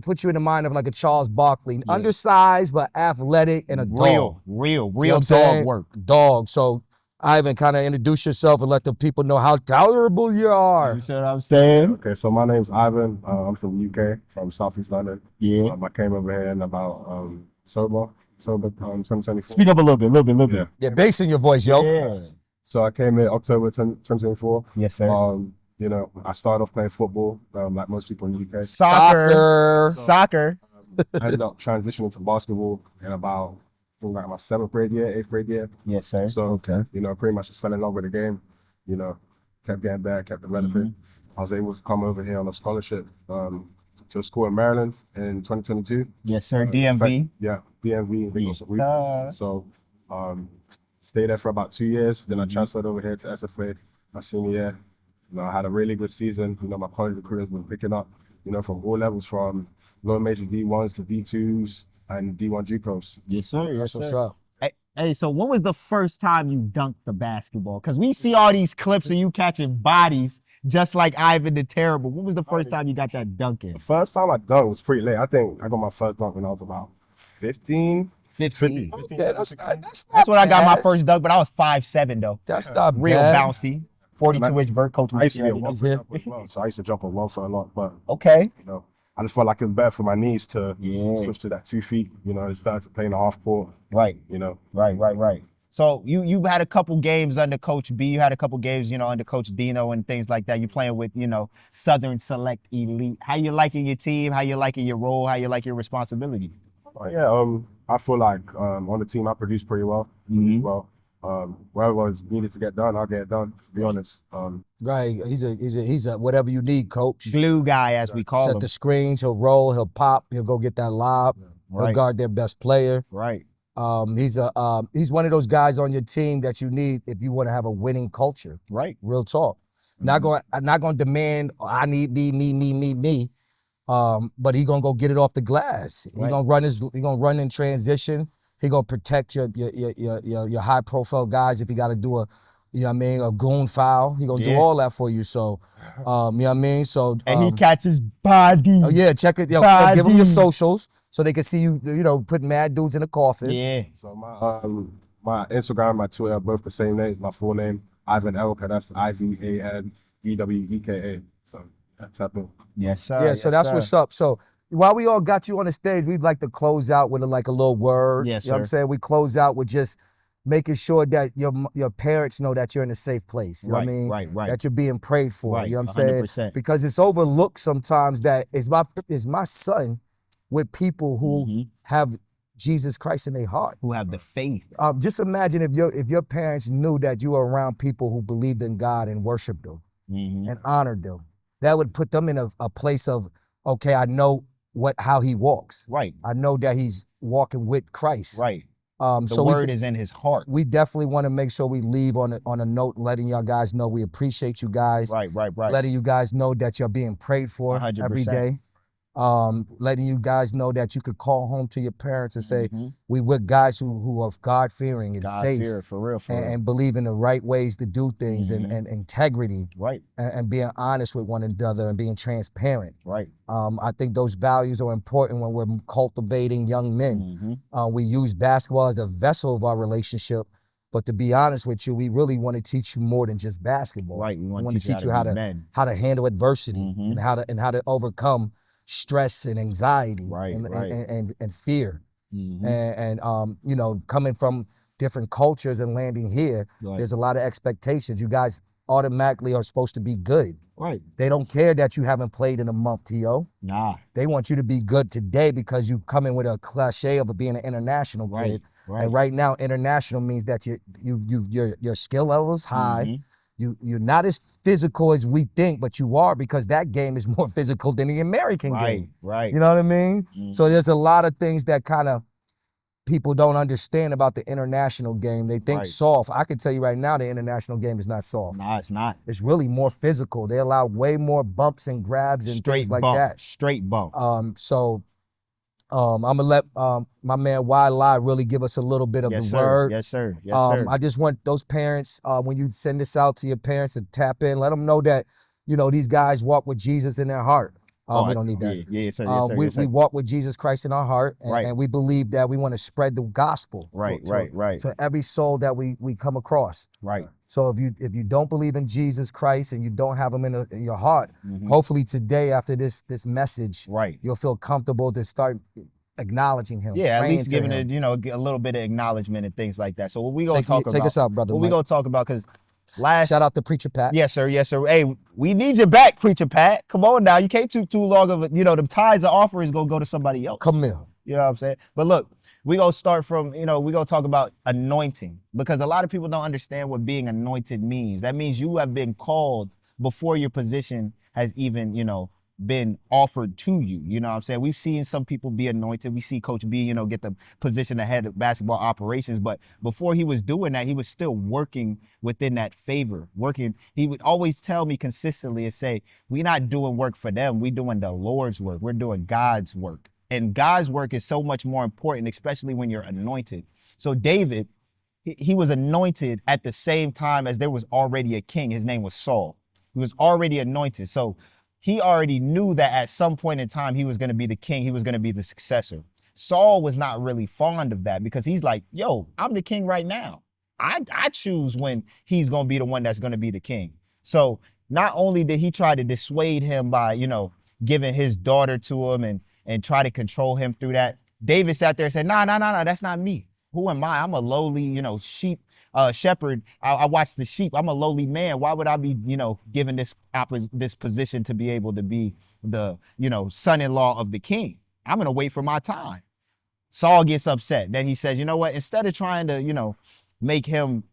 put you in the mind of like a Charles Barkley. Undersized, but athletic and a dog. Real You know dog work. Dog. So Ivan, kind of introduce yourself and let the people know how tolerable you are. You see what I'm saying? Okay, so my name's Ivan. I'm from the UK, from Southeast London. Yeah. I came over here in about October 2024. Speak up a little bit. Yeah, bass in your voice, yo. Yeah. So I came in October 2024. Yes, sir. You know, I started off playing football, like most people in the UK. Soccer. I ended up transitioning to basketball in about, I think like my 7th grade year, 8th grade year. Yes, sir. So, you know, pretty much just fell in love with the game. You know, kept getting better, kept developing. I was able to come over here on a scholarship to a school in Maryland in 2022. Yes, sir. DMV. Yeah, DMV. So, stayed there for about 2 years. Then I transferred over here to SFA my senior year. You know, I had a really good season. You know, my college career has been picking up, you know, from all levels, from low major D1s to D2s and D1 G pros. Yes, sir. That's what's up. Hey, so when was the first time you dunked the basketball? Because we see all these clips of you catching bodies just like Ivan the Terrible. When was the first time you got that dunk in? The first time I dunked was pretty late. I think I got my first dunk when I was about 15. 15. Yeah, that's That's when I got my first dunk, but I was 5'7" though. That's not Real bad. bouncy. 42-inch vert coach. I used to be a 1-foot jumper as well, so I used to jump on 1 foot a lot. But okay, you know, I just felt like it was better for my knees to switch to that 2 feet. You know, it's better to play in the half court. Right. You know. Right. So you had a couple games under Coach B. You had a couple games, you know, under Coach Dino and things like that. You playing with, you know, Southern Select Elite. How you liking your team? How you liking your role? How you like your responsibility? I feel like on the team I produced pretty well. Well, whatever was needed to get done, I'll get it done. To be honest. Right, he's a whatever you need, coach. Glue guy, as we call him. Set the screens, he'll roll, he'll pop, he'll go get that lob, he'll guard their best player. Right. He's one of those guys on your team that you need if you want to have a winning culture. Right. Real talk. Not going to demand I need me. But he gonna go get it off the glass. He gonna run in transition. He gonna protect your high profile guys if he got to do a goon foul. He gonna do all that for you. So, you know what I mean. So and he catches body. Oh yeah, check it. Yo, give him your socials so they can see you. You know, put mad dudes in the coffin. Yeah. So my Instagram, my Twitter are both the same name. My full name, Ivan Elka. That's IvanEweka. So that's happening. Yes, sir. Yeah. So that's what's up. So while we all got you on the stage, we'd like to close out with a little word. Yes, you know what I'm saying? We close out with just making sure that your parents know that you're in a safe place. You know what I mean? Right. That you're being prayed for. Right, You know what I'm 100%. saying? Because it's overlooked sometimes that is my son with people who have Jesus Christ in their heart. Who have the faith. Just imagine if your parents knew that you were around people who believed in God and worshiped Him and honored them. That would put them in a place of, okay, I know how he walks. Right. I know that he's walking with Christ. Right. The word is in his heart. We definitely want to make sure we leave on a note, letting y'all guys know we appreciate you guys. Right. Letting you guys know that you're being prayed for 100%. every day. Letting you guys know that you could call home to your parents and say, we with guys who are God-fearing and safe. God-fearing, for real. And believe in the right ways to do things and integrity. Right. And being honest with one another and being transparent. Right. I think those values are important when we're cultivating young men. We use basketball as a vessel of our relationship, but to be honest with you, we really want to teach you more than just basketball. Right. We want to teach you how to handle adversity and how to overcome stress and anxiety and fear. And you know, coming from different cultures and landing here, there's a lot of expectations. You guys automatically are supposed to be good. Right. They don't care that you haven't played in a month, T.O. Nah. They want you to be good today because you come in with a cliche of being an international kid. Right. And right now, international means that your skill level is high. You're not as physical as we think, but you are, because that game is more physical than the American game. Right. You know what I mean? So there's a lot of things that kind of people don't understand about the international game. They think soft. I can tell you right now, the international game is not soft. Nah, it's not. It's really more physical. They allow way more bumps and grabs and things like that. Straight bump. I'm gonna let my man Wylie really give us a little bit of the word. Yes, sir. Yes, sir. I just want those parents, when you send this out to your parents, to tap in, let them know that, you know, these guys walk with Jesus in their heart. We don't need that. Yeah, yes, sir. Yes, sir. We walk with Jesus Christ in our heart, and we believe that we want to spread the gospel to every soul that we come across. Right. So if you don't believe in Jesus Christ and you don't have him in your heart, hopefully today after this message, you'll feel comfortable to start acknowledging him. Yeah, at least giving it, you know, a little bit of acknowledgement and things like that. So what we gonna talk about? Take us out, brother. What we gonna talk about? Because shout out to Preacher Pat. Yes, sir. Yes, sir. Hey, we need you back, Preacher Pat. Come on now. You can't too long of it. You know, the tithes of offer is gonna go to somebody else. Come here. You know what I'm saying? But look, we gonna start from, you know, we gonna talk about anointing, because a lot of people don't understand what being anointed means. That means you have been called before your position has even, you know, been offered to you. You know what I'm saying? We've seen some people be anointed. We see Coach B, you know, get the position ahead of basketball operations. But before he was doing that, he was still working within that favor. He would always tell me consistently and say, we're not doing work for them. We're doing the Lord's work. We're doing God's work. And God's work is so much more important, especially when you're anointed. So David, he was anointed at the same time as there was already a king. His name was Saul. He was already anointed. So he already knew that at some point in time, he was going to be the king. He was going to be the successor. Saul was not really fond of that, because he's like, yo, I'm the king right now. I choose when he's going to be the one that's going to be the king. So not only did he try to dissuade him by, you know, giving his daughter to him and try to control him through that, David sat there and said, nah, that's not me. Who am I? I'm a lowly, you know, shepherd. I watch the sheep. I'm a lowly man. Why would I be, you know, given this position to be able to be the, you know, son-in-law of the king? I'm going to wait for my time. Saul gets upset. Then he says, you know what? Instead of trying to, you know, make him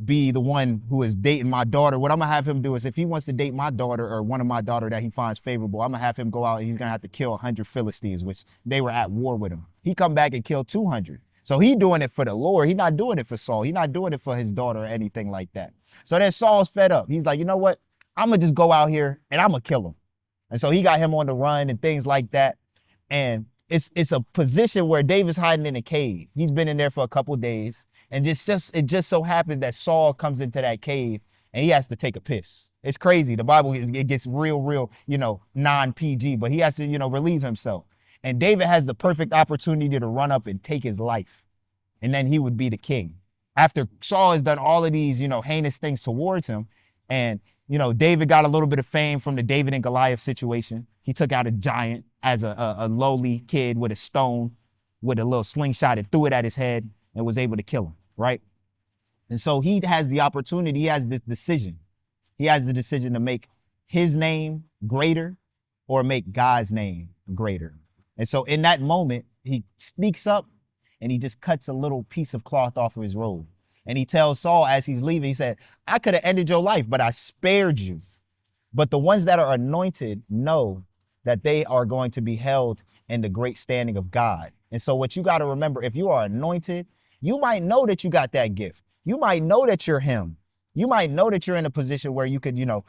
be the one who is dating my daughter, what I'm going to have him do is, if he wants to date my daughter or one of my daughter that he finds favorable, I'm going to have him go out and he's going to have to kill 100 Philistines, which they were at war with him. He come back and kill 200. So he doing it for the Lord. He's not doing it for Saul. He's not doing it for his daughter or anything like that. So then Saul's fed up. He's like, you know what? I'm going to just go out here and I'm going to kill him. And so he got him on the run and things like that. And it's a position where David's hiding in a cave. He's been in there for a couple of days. And it just so happened that Saul comes into that cave and he has to take a piss. It's crazy. The Bible, it gets real, you know, non-PG, but he has to, you know, relieve himself. And David has the perfect opportunity to run up and take his life. And then he would be the king. After Saul has done all of these, you know, heinous things towards him. And, you know, David got a little bit of fame from the David and Goliath situation. He took out a giant as a lowly kid with a stone, with a little slingshot, and threw it at his head and was able to kill him, right? And so he has the opportunity, he has this decision. He has the decision to make his name greater or make God's name greater. And so in that moment, he sneaks up and he just cuts a little piece of cloth off of his robe. And he tells Saul as he's leaving, he said, I could have ended your life, but I spared you. But the ones that are anointed know that they are going to be held in the great standing of God. And so what you got to remember, if you are anointed, you might know that you got that gift. You might know that you're him. You might know that you're in a position where you could, you know,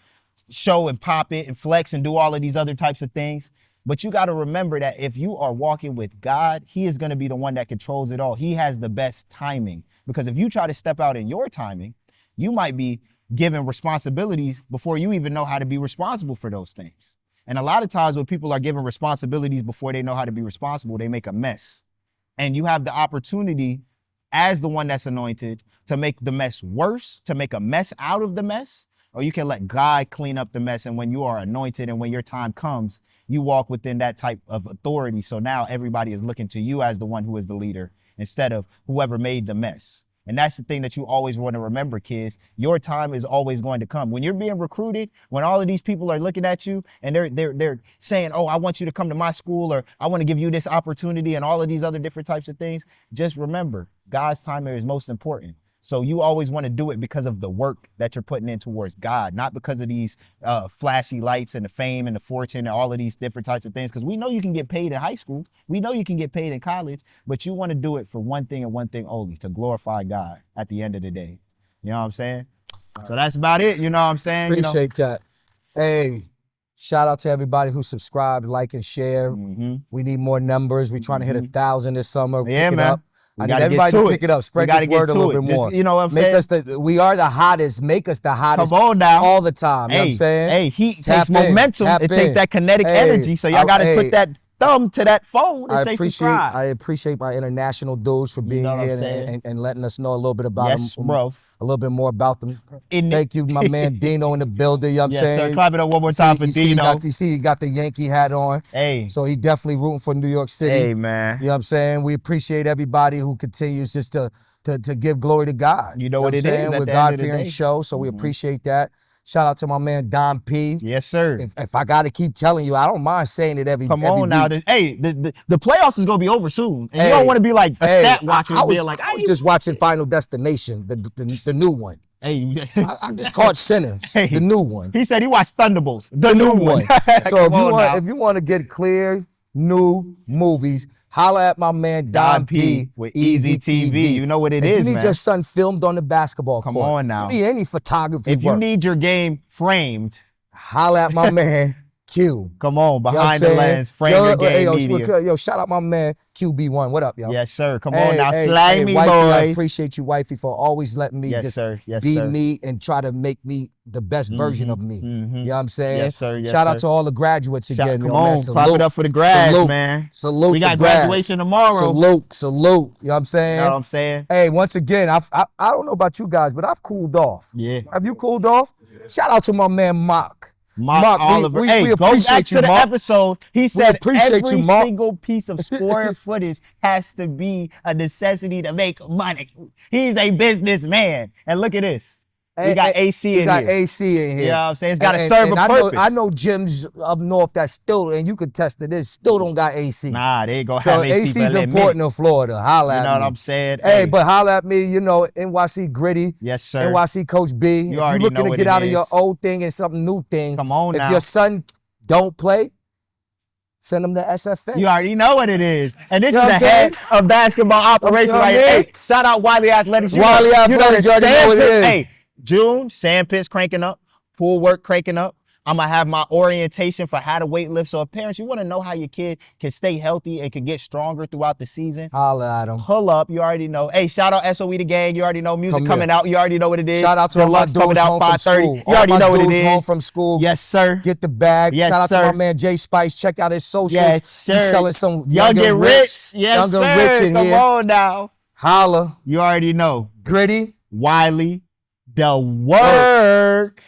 show and pop it and flex and do all of these other types of things. But you got to remember that if you are walking with God, he is going to be the one that controls it all. He has the best timing, because if you try to step out in your timing, you might be given responsibilities before you even know how to be responsible for those things. And a lot of times when people are given responsibilities before they know how to be responsible, they make a mess. And you have the opportunity as the one that's anointed to make the mess worse, to make a mess out of the mess, or you can let God clean up the mess. And when you are anointed and when your time comes, you walk within that type of authority. So now everybody is looking to you as the one who is the leader instead of whoever made the mess. And that's the thing that you always want to remember, kids. Your time is always going to come. When you're being recruited, when all of these people are looking at you and they're saying, oh, I want you to come to my school, or I want to give you this opportunity and all of these other different types of things, just remember, God's timing is most important. So you always want to do it because of the work that you're putting in towards God, not because of these flashy lights and the fame and the fortune and all of these different types of things. Because we know you can get paid in high school. We know you can get paid in college, but you want to do it for one thing and one thing only, to glorify God at the end of the day. You know what I'm saying? So that's about it. You know what I'm saying? Appreciate that. Hey, shout out to everybody who subscribed, like, and share. We need more numbers. We're trying to hit 1,000 this summer. Yeah, Pick it man. up. I need everybody to pick it up. Spread this word a little bit more. You know what I'm saying? We are the hottest. Make us the hottest. Come on now. All the time. You know what I'm saying? Hey, heat takes momentum. It takes that kinetic energy. So y'all got to put that thumb to that phone and say subscribe. I appreciate my international dudes for being here and letting us know a little bit about them. Bro. A little bit more about them. Thank you, my man Dino in the building. You know what I'm saying? Sir. Clap it up one more time for Dino. You see, he got the Yankee hat on. Hey. So he definitely rooting for New York City. Hey, man. You know what I'm saying? We appreciate everybody who continues just to give glory to God. You know what it is. We're a God-fearing show, so we appreciate that. Shout out to my man Don P. Yes, sir. If I got to keep telling you, I don't mind saying it every week. Come on now. Hey, the playoffs is going to be over soon. And you don't want to be like a stat watcher. I was just watching Final Destination, the new one. Hey, I just caught Sinners, the new one. He said he watched Thunderbolts, the new one. So if you want to get clear, new movies, holla at my man Don P with Easy TV. You know what it is, If you need man. your son filmed on the basketball court. Come on now. You need any photography If you need your game framed, holla at my man Q. Come on, behind the lens, frame your game media. Yo, shout out my man QB1. What up, yo? Yes, sir. Come on now, slay me, wifey, boys. I appreciate you, wifey, for always letting me be me and try to make me the best version of me. You know what I'm saying? Yes, sir. Yes, shout out to all the graduates again. Come on, clap it up for the grads, man. Salute. We got graduation tomorrow. Salute. You know what I'm saying? You know what I'm saying? Hey, once again, I don't know about you guys, but I've cooled off. Yeah. Have you cooled off? Shout out to my man Mock. Mark Oliver. We appreciate you, go back to the Mark. episode. He said every you, Mark. single piece of square footage has to be a necessity to make money. He's a businessman. And look at this. We got AC in here. We got AC in here. You know what I'm saying? It's got to serve a purpose. I know gyms up north that still, and you could test it, still don't got AC. Nah, they ain't going to have AC. So AC's important in Florida. Holla at me. You know what I'm saying? Hey, but holla at me, NYC Gritty. Yes, sir. NYC Coach B. If you're looking to get out of your old thing and something new thing. Come on now. If your son don't play, send him to SFA. You already know what it is. And this is the head of basketball operation right here. Hey, shout out Wylie Athletics. Wylie Athletics, you already know what it is. Hey, June, sand pits cranking up, pool work cranking up. I'm going to have my orientation for how to weight lift. So if parents, you want to know how your kid can stay healthy and can get stronger throughout the season, holla at them. Pull up. You already know. Hey, shout out SOE the gang. You already know. Music coming out. You already know what it is. Shout out to all my dudes home from school. You already know what it is. Home from school. Yes, sir. Get the bag. Yes, shout out sir. to my man Jay Spice. Check out his socials. Yes, sir. He's selling some Young and rich. Yes, Young sir. and rich in here. Come on now. Holla. You already know. Gritty. Wylie. The work.